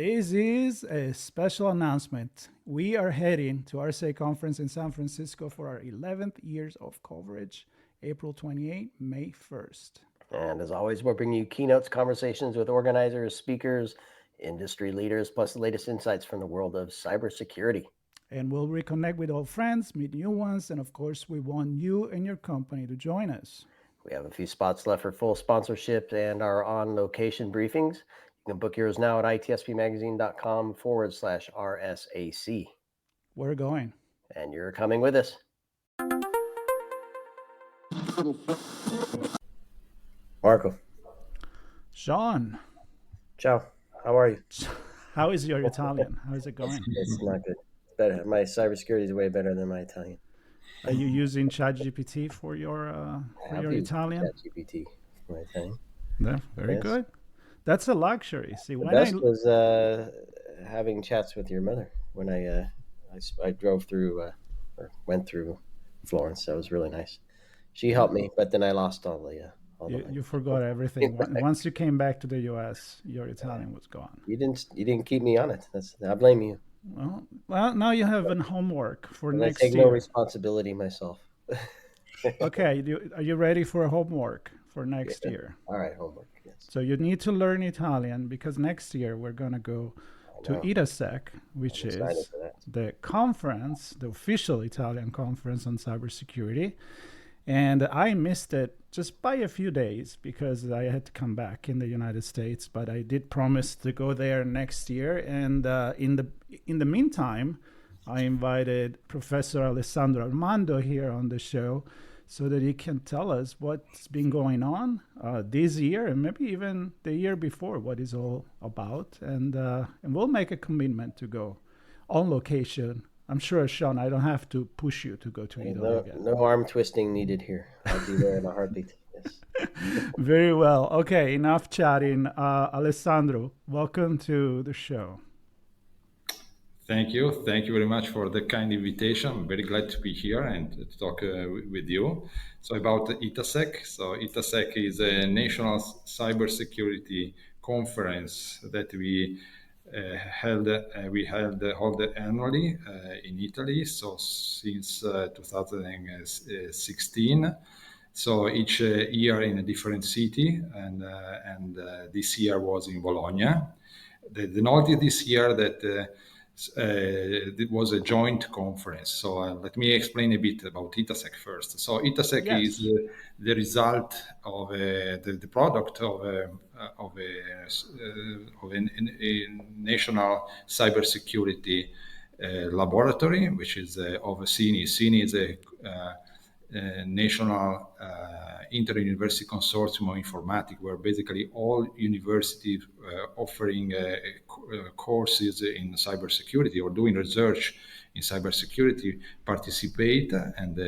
This is a special announcement. We are heading to our SERICS conference in San Francisco for our 11th years of coverage, April 28, May 1st. And as always, we're bringing you keynotes, conversations with organizers, speakers, industry leaders, plus the latest insights from the world of cybersecurity. And we'll reconnect with old friends, meet new ones, and of course, we want you and your company to join us. We have a few spots left for full sponsorship and our on-location briefings. You can book yours now at itspmagazine.com/RSAC. We're going. And you're coming with us. Marco. Sean. Ciao. How are you? How is your Italian? How is it going? It's not good. It's better. My cybersecurity is way better than my Italian. Are you using ChatGPT for your Italian? ChatGPT for my Italian. Yeah, very good. That's a luxury. See, the best was having chats with your mother when I drove through or went through Florence. That was really nice. She helped me, but then I lost all the. You forgot everything. Once you came back to the U.S., your Italian was gone. You didn't keep me on it. I blame you. Well, now you have an homework for next year. I take no responsibility myself. Okay, are you ready for homework for next year? All right, homework. Yes. So you need to learn Italian because next year we're going to go to ITASEC, which is the conference, the official Italian conference on cybersecurity. And I missed it just by a few days because I had to come back in the United States. But I did promise to go there next year. And in the meantime, I invited Professor Alessandro Armando here on the show so that he can tell us what's been going on this year and maybe even the year before, what it's all about. And we'll make a commitment to go on location. I'm sure, Sean, I don't have to push you to go to Italy again. No arm twisting needed here. I'll be there in a heartbeat. Yes. Very well. Okay, enough chatting. Alessandro, welcome to the show. Thank you. Thank you very much for the kind invitation. I'm very glad to be here and to talk with you. So about ITASEC. So ITASEC is a national cybersecurity conference that we held annually in Italy. So since 2016. So each year in a different city, and this year was in Bologna. The novelty this year that it was a joint conference. So let me explain a bit about ITASEC first. So ITASEC is the result of the product of a national cybersecurity laboratory, which is of CINI. CINI is a national inter-university consortium of informatics, where basically all universities offering courses in cybersecurity or doing research in cybersecurity participate, and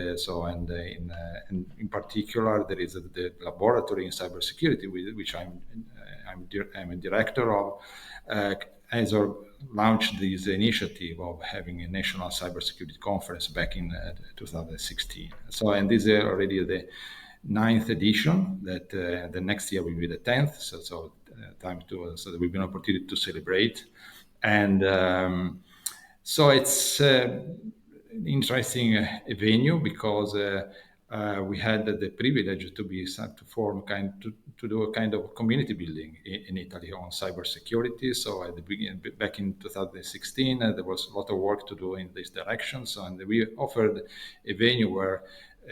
in particular there is the laboratory in cybersecurity, which I'm a director of, has launched this initiative of having a national cybersecurity conference back in 2016. So, and this is already the 9th edition. That the next year will be the 10th. So there will be an opportunity to celebrate, and so it's an interesting venue because we had the privilege to do a kind of community building in Italy on cybersecurity. So at the beginning, back in 2016, there was a lot of work to do in this direction. So, and we offered a venue where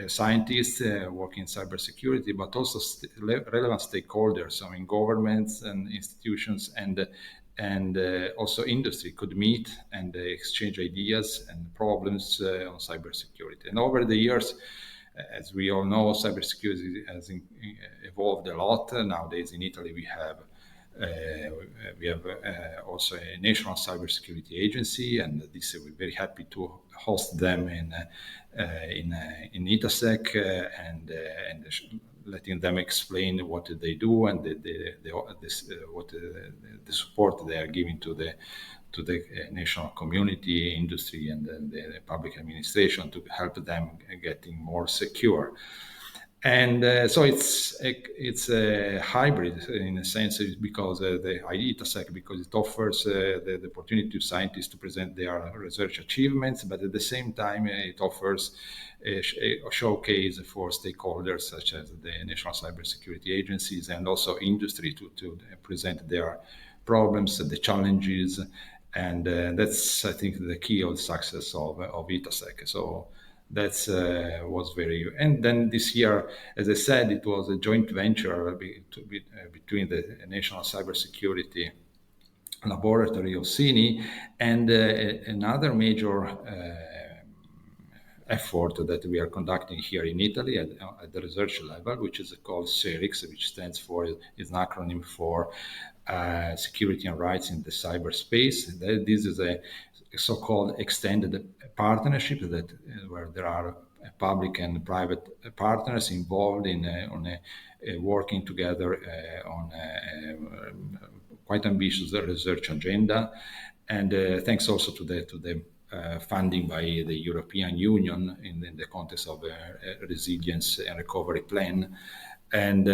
scientists working in cybersecurity, but also relevant stakeholders, I mean governments and institutions and also industry could meet and exchange ideas and problems on cybersecurity. And over the years, as we all know, cybersecurity has evolved a lot. Nowadays in Italy, we have also a national cybersecurity agency, and this we're very happy to host them in ITASEC and letting them explain what they do and the support they are giving to the national community, industry, and the public administration to help them getting more secure. And so it's a hybrid in a sense, because the ITASEC, because it offers the opportunity to scientists to present their research achievements, but at the same time it offers a showcase for stakeholders such as the national cybersecurity agencies and also industry to present their problems, the challenges, and that's, I think, the key of the success of ITASEC. So that's was very. And then this year, as I said, it was a joint venture between the National Cybersecurity Laboratory of CINI and another major effort that we are conducting here in Italy at the research level, which is called SERICS, which stands for, is an acronym for Security and Rights in the Cyberspace. This is a so-called extended partnership that where there are public and private partners involved in working together on quite ambitious research agenda, and thanks also to the funding by the European Union in the context of a resilience and recovery plan. And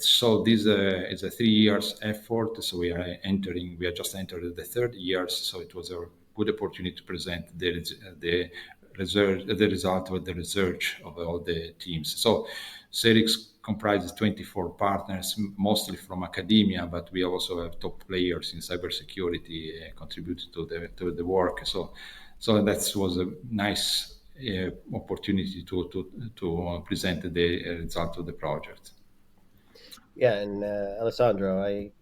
so this is a 3 years effort. So we have just entered the third year. So it was a good opportunity to present the result of the research of all the teams. So SERICS comprises 24 partners, mostly from academia, but we also have top players in cybersecurity contributed to the work. So that was a nice opportunity to present the result of the project. Yeah, and Alessandro, I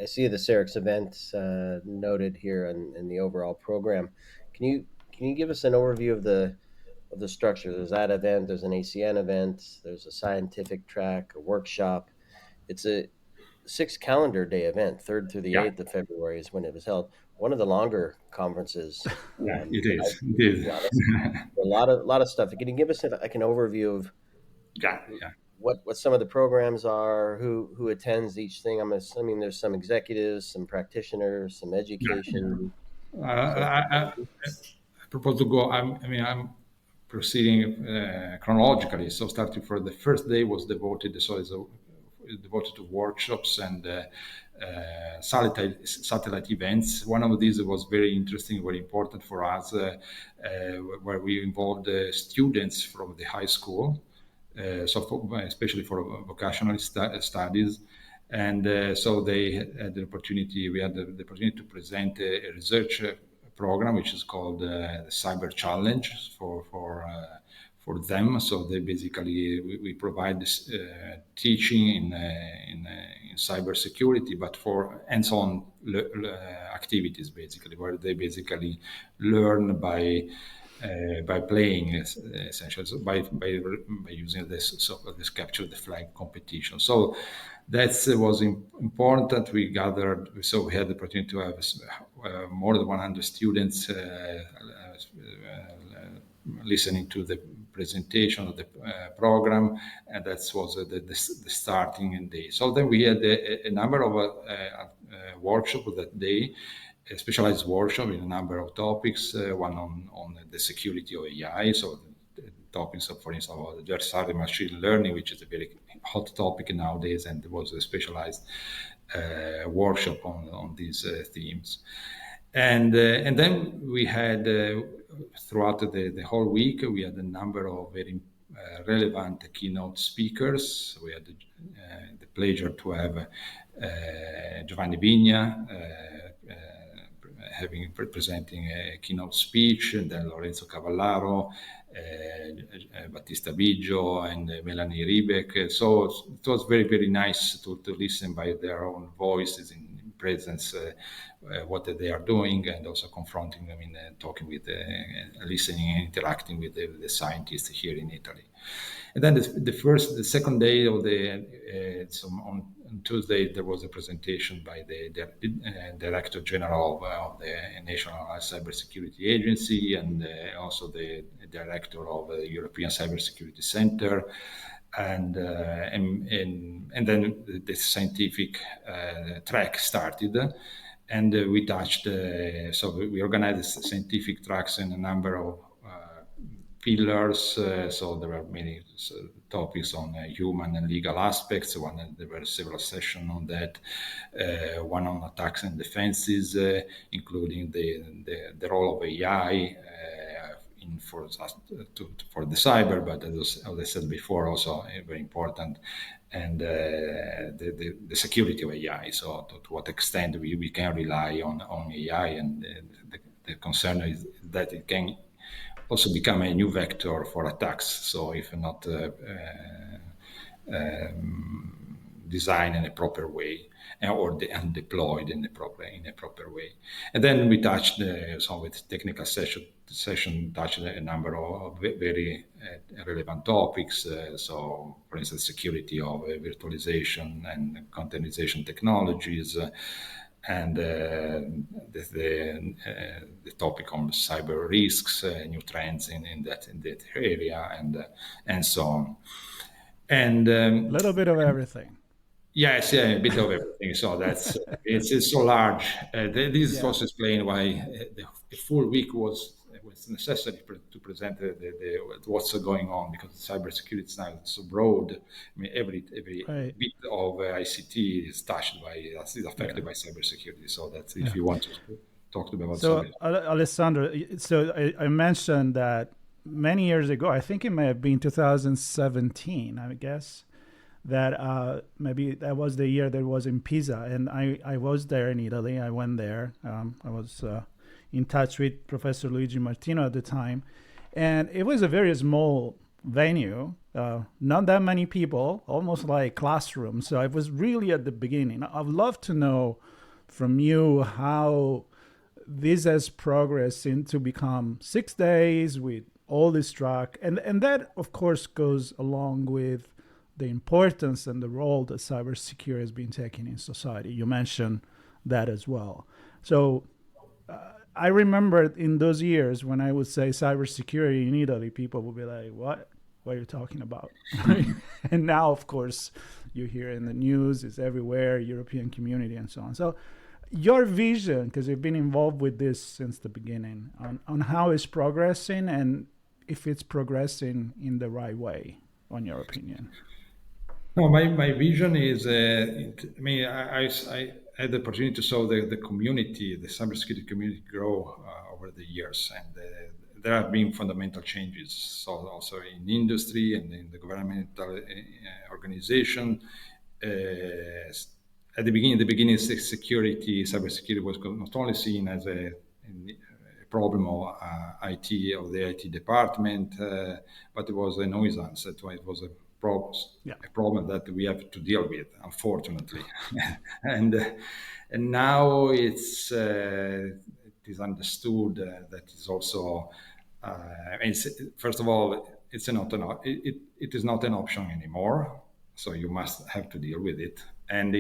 see the SERICS events noted here in the overall program. Can you give us an overview of the structure? There's that event, there's an ACN event, there's a scientific track, a workshop. It's a 6 calendar day event. 3rd through the 8th of February is when it was held. One of the longer conferences. Yeah, it is. It is. A lot of stuff. Can you give us like an overview of yeah. what some of the programs are, who attends each thing? I'm assuming there's some executives, some practitioners, some education. I propose to go. I'm proceeding chronologically. So starting for the first day was devoted. So it's devoted to workshops and satellite events. One of these was very interesting, very important for us, where we involved students from the high school. Especially for vocational studies, and so they had the opportunity. We had the opportunity to present a research program, which is called the Cyber Challenge for them. So they basically we provide this teaching in cybersecurity, but for hands-on activities, basically, where they basically learn by playing, essentially, so by using this capture the flag competition. So that was important. We gathered, so we had the opportunity to have more than 100 students listening to the presentation of the program, and that was the starting day. So then we had a number of workshops that day, a specialized workshop in a number of topics, one on the security of AI, so the topics of, for instance, adversarial machine learning, which is a very hot topic nowadays, and there was a specialized workshop on these themes. And then we had, throughout the whole week, we had a number of very relevant keynote speakers. We had the pleasure to have Giovanni Vigna, presenting a keynote speech, and then Lorenzo Cavallaro, Battista Biggio, and Melanie Riebeck. So it was very, very nice to listen by their own voices in presence what they are doing, and also confronting them in talking with, listening and interacting with the scientists here in Italy. And then the second day of so on Tuesday, there was a presentation by the Director General of the National Cybersecurity Agency, and also the Director of the European Cybersecurity Center, and then the scientific track started, and we touched. So we organized scientific tracks in a number of pillars. So there are many topics on human and legal aspects. There were several sessions on that. One on attacks and defenses, including the role of AI for the cyber, but as I said before, also very important, and the security of AI. So to what extent we can rely on AI, and the concern is that it can also become a new vector for attacks. So if not designed in a proper way, and deployed in a proper way. And then we touched with technical session touched a number of very relevant topics. So, for instance, security of virtualization and containerization technologies. And the topic on cyber risks, new trends in that area, and so on. And a little bit of everything. Yes, yeah, a bit of everything. So that's it's so large. This is also explain why the full week was necessary to present what's going on, because cybersecurity is now so broad. I mean, every right. bit of ICT is touched by, is affected by cybersecurity. So that's if you want to talk about. So Alessandro, so I mentioned that many years ago, I think it may have been 2017, I guess, that maybe that was the year that it was in Pisa, and I was there in Italy. I went there. I was in touch with Professor Luigi Martino at the time, and it was a very small venue, not that many people, almost like classrooms. So I was really at the beginning. I'd love to know from you how this has progressed into become 6 days with all this track, and that of course goes along with the importance and the role that cybersecurity has been taking in society. You mentioned that as well. So I remember in those years when I would say cybersecurity in Italy, people would be like, what are you talking about? And now, of course, you hear in the news, it's everywhere, European community and so on. So your vision, because you've been involved with this since the beginning, on how it's progressing and if it's progressing in the right way, on your opinion. No, my vision is, I had the opportunity to saw the community, the cybersecurity community grow over the years, and there have been fundamental changes. So also in industry and in the governmental organization. At the beginning, cybersecurity was not only seen as a problem of IT, of the IT department, but it was a nuisance. It was a problem that we have to deal with, unfortunately. and now it is understood that it's also, first of all, it is not an option anymore. So you must have to deal with it. And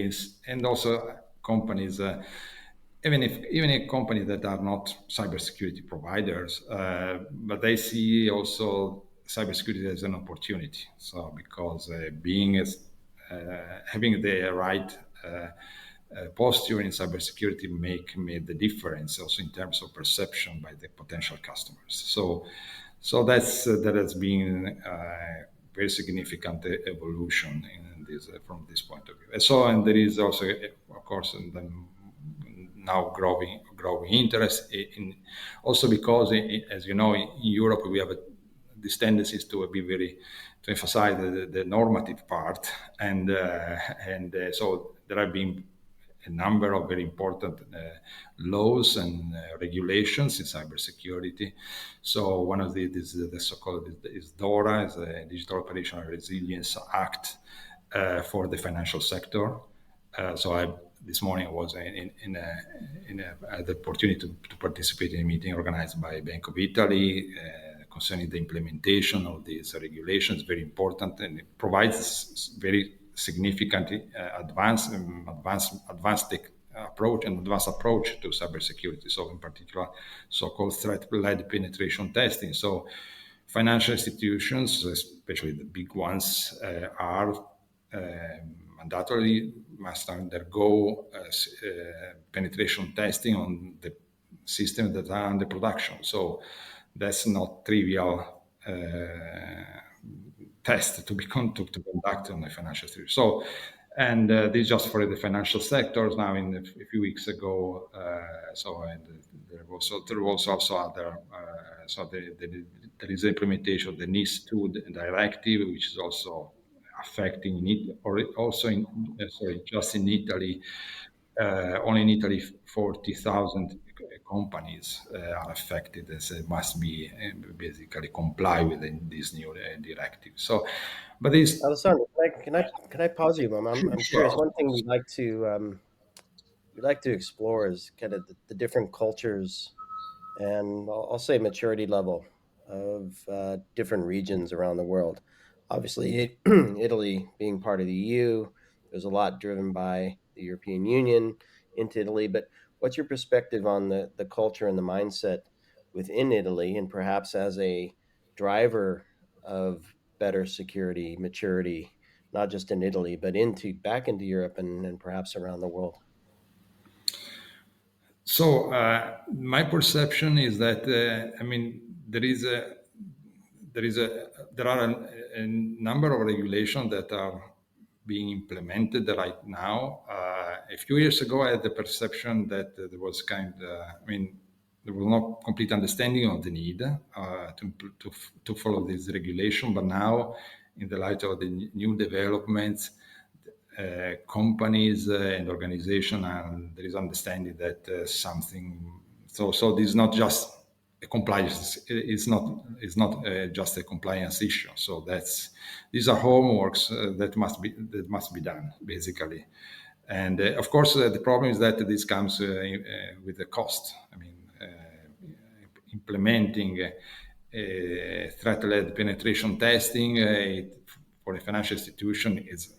also companies, even a company that are not cybersecurity providers, but they see also cybersecurity as an opportunity. So because having the right posture in cybersecurity made the difference also in terms of perception by the potential customers. So that has been very significant evolution in this from this point of view. And there is also, of course, now growing interest in also because, as you know, in Europe we have these tendencies to emphasize the normative part, and so there have been a number of very important laws and regulations in cybersecurity. So one of the so-called is DORA, is a Digital Operational Resilience Act for the financial sector. This morning I was had the opportunity to participate in a meeting organized by Bank of Italy concerning the implementation of these regulations. Very important, and it provides very significant advanced approach to cybersecurity. So in particular, so-called threat-led penetration testing. So financial institutions, especially the big ones, are mandatory must undergo penetration testing on the systems that are under production. So that's not trivial test to be to conduct on the financial sector. So, and this just for the financial sectors. Now, in a few weeks ago, and there was also other. There is implementation of the NIS2 directive, which is also affecting it, or also in just in Italy. Only in Italy, 40,000 companies are affected, as must be basically comply with this new directive. So, but this Alessandro, can I pause you? I'm curious. One thing we'd like to explore is kind of the different cultures and I'll say maturity level of different regions around the world. Obviously, Italy being part of the EU, there's a lot driven by the European Union into Italy. But what's your perspective on the culture and the mindset within Italy, and perhaps as a driver of better security maturity, not just in Italy, but into back into Europe and perhaps around the world? So my perception is that I mean there are a number of regulations that are being implemented right now. A few years ago, I had the perception that there was there was no complete understanding of the need to follow this regulation. But now, in the light of the new developments, companies and organizations, and there is understanding that something. So this is not just a compliance. It's not just a compliance issue. So these are homeworks that must be done basically. And of course, the problem is that this comes with a cost. I mean, implementing threat-led penetration testing for a financial institution is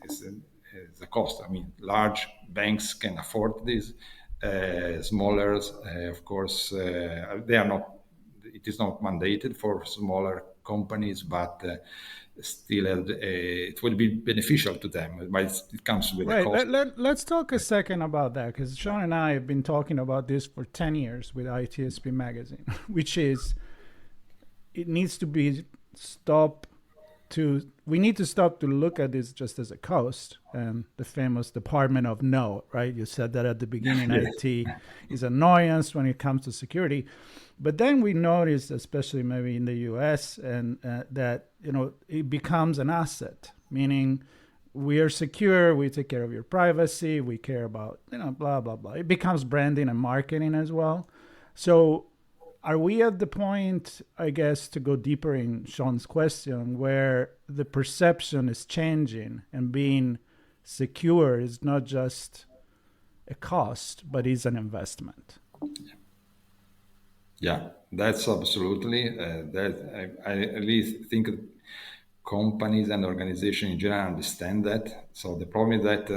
a cost. I mean, large banks can afford this. Smaller, of course, they are not. It is not mandated for smaller companies, but still, it will be beneficial to them. But it comes with a cost. Let's talk a second about that, because Sean and I have been talking about this for 10 years with ITSP magazine, which is it needs to be stopped. We need to stop to look at this just as a cost, and the famous department of no, right? You said that at the beginning. IT is annoyance when it comes to security, but then we noticed, especially maybe in the US, and that it becomes an asset, meaning we are secure, we take care of your privacy, we care about blah blah blah. It becomes branding and marketing as well. So are we at the point, I guess, to go deeper in Sean's question, where the perception is changing and being secure is not just a cost, but is an investment? Yeah, that's absolutely. I at least think companies and organizations in general understand that. So the problem is that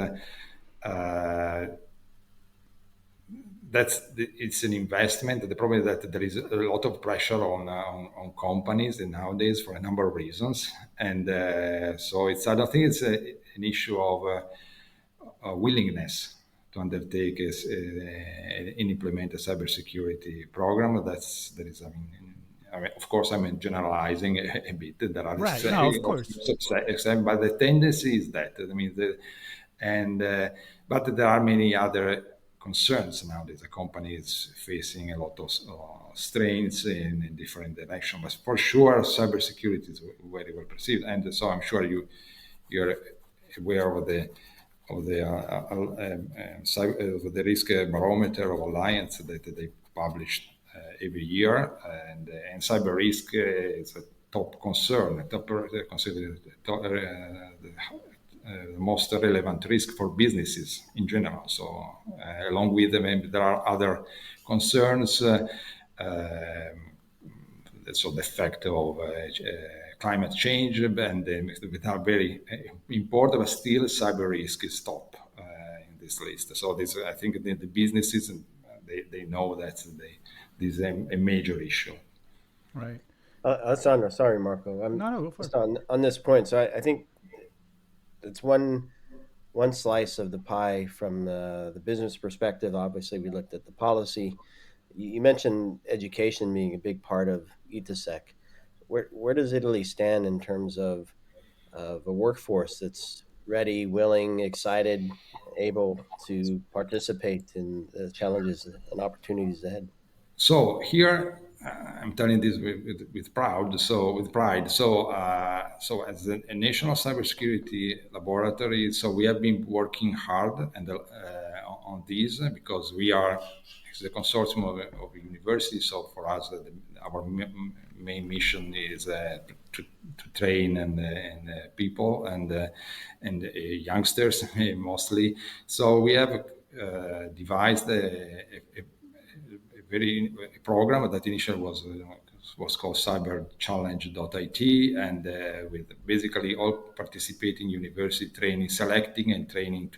it's an investment. The problem is that there is a lot of pressure on companies nowadays for a number of reasons, and so I don't think it's an issue of willingness to undertake and implement a cybersecurity program. Of course, I'm generalizing a bit. There are right. No, of course. But the tendency is that but there are many other concerns nowadays. The company is facing a lot of strains in different directions. But for sure, cybersecurity is very well perceived, and so I'm sure you're aware of the risk barometer of Alliance that they publish every year, and cyber risk is a top concern, considered the most relevant risk for businesses in general. So, along with them, there are other concerns. So the effect of climate change, and that are very important, but still cyber risk is top in this list. So I think the businesses, they know that this is a major issue. Right. Alessandro, sorry, Marco. No, go for Just it. on this point. So I think it's one slice of the pie from the business perspective. Obviously, we looked at the policy. You mentioned education being a big part of ITASEC. where does Italy stand in terms of a workforce that's ready, willing, excited, able to participate in the challenges and opportunities ahead? So here, I'm telling this with proud, so with pride. So as a national cybersecurity laboratory, so we have been working hard and on this because we are it's the consortium of universities. So for us, our main mission is to train and people and youngsters mostly. So we have devised a very a program that initially was called cyberchallenge.it, and with basically all participating university training, selecting and training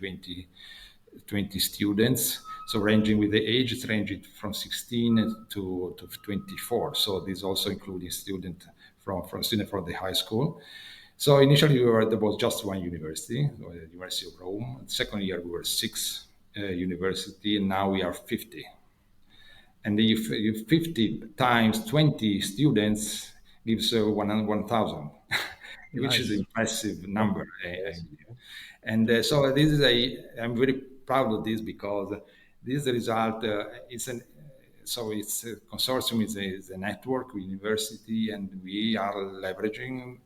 20 students. So ranging with the age, ranging from 16 to 24. So this also including student from the high school. So initially there was just one university, the University of Rome. The second year we were six university, and now we are 50. And if 50 times 20 students gives 1,000, which is an impressive number. Yes. And so this is I'm very proud of this because this result it's a consortium is a network university, and we are leveraging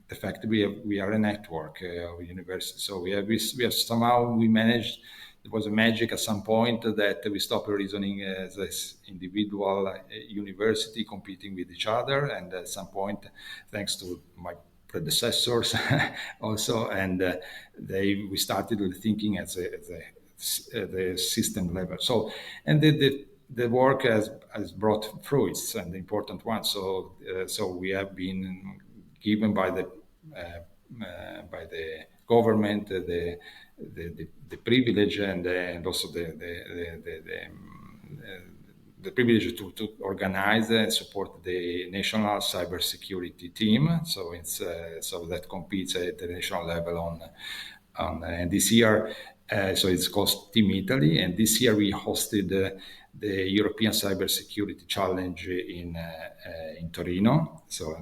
the fact that we are a network of universities. So we have somehow we managed. There was a magic at some point that we stopped reasoning as an individual university competing with each other, and at some point, thanks to my predecessors also, and we started thinking as the system level. So, and the work has brought fruits, and the important one. So we have been given by the government the privilege and also the privilege to organize and support the national cybersecurity team. So it's so that competes at the national level on and this year. So it's called Team Italy, and this year we hosted the European Cybersecurity Challenge in Torino. So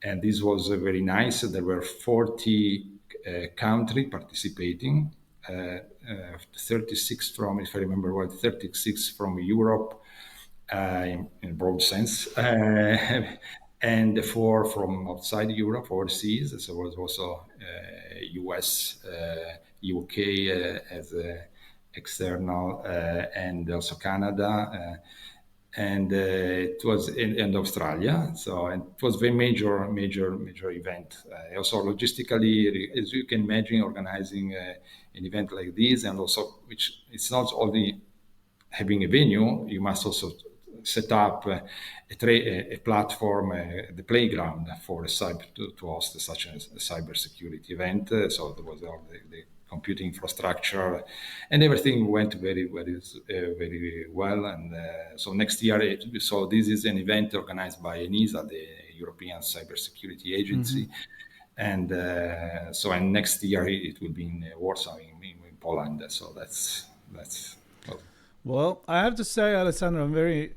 and this was very nice. There were 40 countries participating, 36 from, if I remember well, 36 from Europe in broad sense, and 4 from outside Europe, overseas. So it was also US, UK as external, and also Canada. And it was in Australia, so and it was very major event. Also logistically, as you can imagine, organizing an event like this, and also which it's not only having a venue, you must also set up a platform, the playground for to host such a cybersecurity event. So there was all the computing infrastructure, and everything went very well. And so next year, so this is an event organized by ENISA, the European Cybersecurity Agency, and and next year it will be in Warsaw, in Poland. So that's. Well, I have to say, Alessandro, I'm very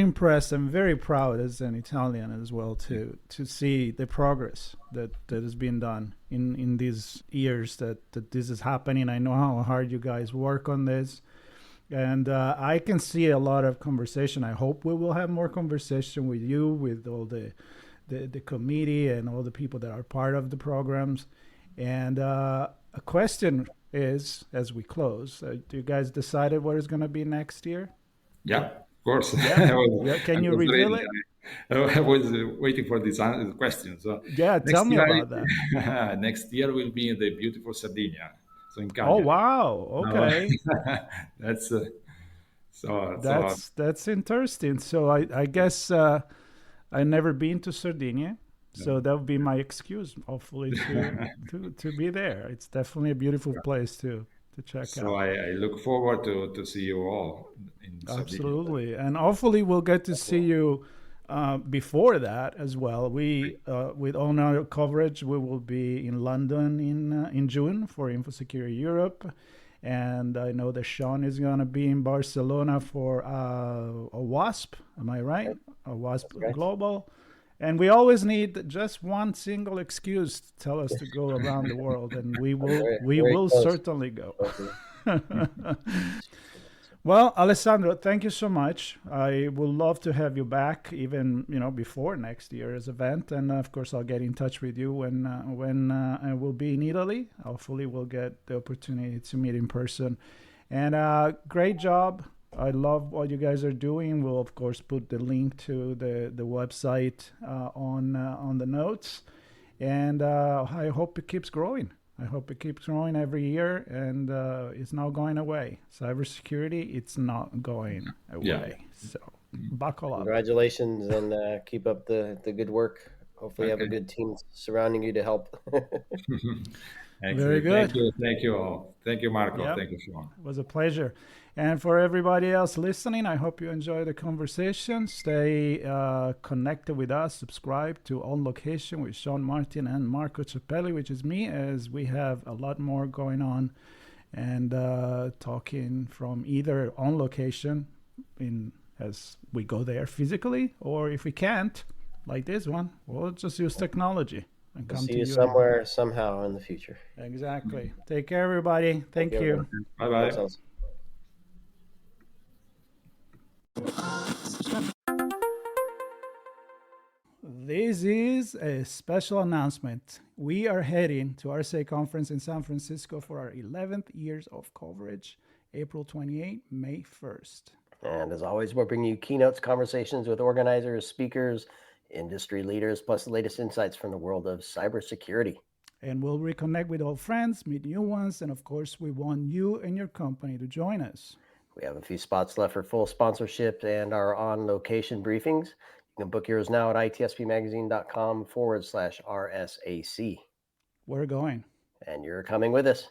impressed. I'm very proud as an Italian as well to see the progress that has been done in these years that this is happening. I know how hard you guys work on this, and I can see a lot of conversation. I hope we will have more conversation with you, with all the committee and all the people that are part of the programs. And a question is, as we close, do you guys decided what is going to be next year? Yeah, of course. Yeah. Can you reveal it? I was waiting for this question. So yeah, tell me about that. Next year will be in the beautiful Sardinia, so in Cagliari. Oh wow! Okay, that's that's interesting. So I guess I never been to Sardinia, so that would be my excuse, hopefully, to be there. It's definitely a beautiful place to check out. So I look forward to see you all in Absolutely, and hopefully we'll get to see you before that as well. We with all our coverage, we will be in London in June for InfoSecurity Europe, and I know that Sean is going to be in Barcelona for a WASP. Am I right? A WASP right. Global. And we always need just one single excuse to tell us to go around the world, and we Very will close. certainly go. Well, Alessandro, thank you so much. I would love to have you back, even before next year's event, and of course, I'll get in touch with you when I will be in Italy. Hopefully, we'll get the opportunity to meet in person. And great job. I love what you guys are doing. We'll of course put the link to the website on the notes, and I hope it keeps growing. I hope it keeps growing every year, and it's not going away. Cybersecurity, it's not going away. Yeah. So buckle up. Congratulations, and keep up the good work. Hopefully, you have a good team surrounding you to help. Very good. Thank you all. Thank you, Marco. Yep. Thank you, Sean. It was a pleasure. And for everybody else listening, I hope you enjoy the conversation. Stay connected with us. Subscribe to On Location with Sean Martin and Marco Ciappelli, which is me, as we have a lot more going on and talking from either on location as we go there physically, or if we can't, like this one, we'll just use technology. And come See to you somewhere, somehow in the future. Exactly. Take care, everybody. Thank you. Bye-bye. This is a special announcement. We are heading to our RSA conference in San Francisco for our 11th years of coverage, April 28, May 1st. And as always, we're bringing you keynotes, conversations with organizers, speakers, industry leaders, plus the latest insights from the world of cybersecurity. And we'll reconnect with old friends, meet new ones, and of course, we want you and your company to join us. We have a few spots left for full sponsorship and our on-location briefings. You can book yours now at itspmagazine.com/RSAC. We're going. And you're coming with us.